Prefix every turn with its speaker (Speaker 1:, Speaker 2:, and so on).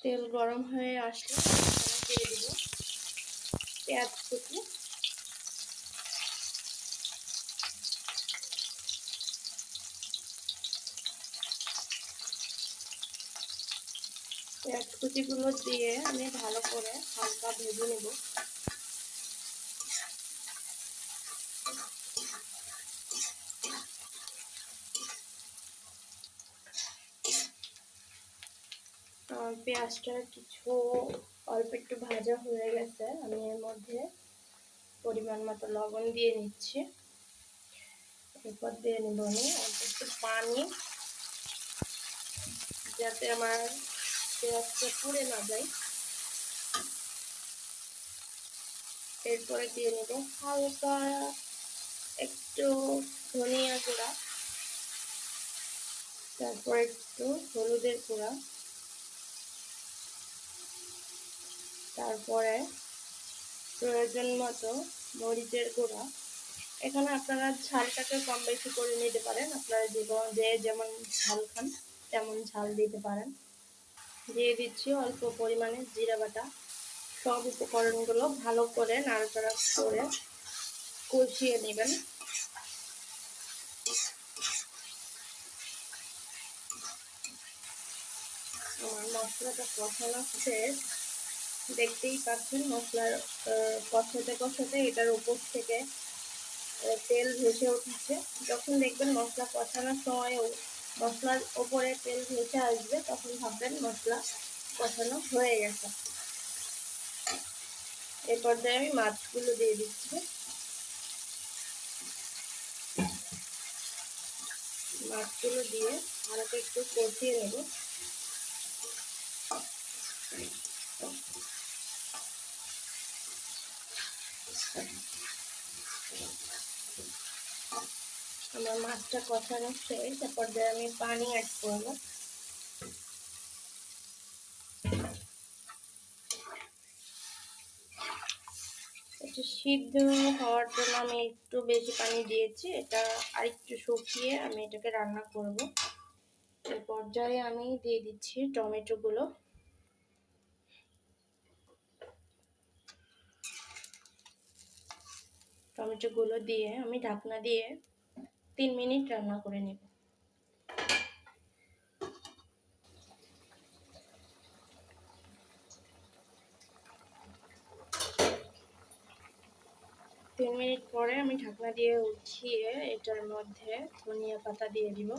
Speaker 1: তেল গরম হয়ে আসলে দিয়ে দিব পেঁয়াজ কুচি। পেঁয়াজ কুচিগুলো দিয়ে আমি ভালো করে হালকা ভেজে নেব। পেঁয়াজটা কিছু অল্প একটু ভাজা হয়ে গেছে, আমি এর মধ্যে পরিমাণ মতো লবণ দিয়ে নিচ্ছি। এরপর দিয়ে নেব আমি অল্প একটু পানি, যাতে আমার পেঁয়াজটা পুড়ে না যায়। এরপরে দিয়ে নেব হালকা একটু ধনিয়া গুঁড়া, তারপর একটু হলুদের গুঁড়া, তারপরে প্রয়োজন মতো মরিচের গুঁড়া। এখানে আপনারা ঝালটাকে কম বেশি করে নিতে পারেন, আপনারা যে যেমন ঝাল খান তেমন ঝাল দিতে পারেন। দিয়ে দিচ্ছি অল্প পরিমাণে জিরা বাটা। সব উপকরণগুলো ভালো করে নাড়াচাড়া করে কষিয়ে নেবেন। আমার মশলাটা কষানো শেষ, দেখতেই পাচ্ছেন মশলার কষাতে কষাতে এটার উপর থেকে তেল ভেসে উঠেছে। যখন দেখবেন মশলা কষানোর সময় মশলার ওপরে তেল ভেসে আসবে, তখন ভাববেন মশলা কষানো হয়ে গেছে। এই পর্যায়ে আমি মাছগুলো দিয়ে দিচ্ছি। মাছগুলো দিয়ে হালকা একটু কষিয়ে নেব। আমার মাছটা কষানো শেষ, এ পর্যায়ে আমি পানি অ্যাড করব। একটু সিদ্ধ হওয়ার জন্য আমি একটু বেশি পানি দিয়েছি, এটা আরেকটু শুকিয়ে আমি এটাকে রান্না করব। এই পর্যায়ে আমি দিয়ে দিচ্ছি টমেটোগুলো। টমেটোগুলো দিয়ে আমি ঢাকনা দিয়ে 3 মিনিট রান্না করে নেব। তিন মিনিট পরে আমি ঢাকনা দিয়ে উঠিয়ে এটার মধ্যে ধনিয়া পাতা দিয়ে দিব।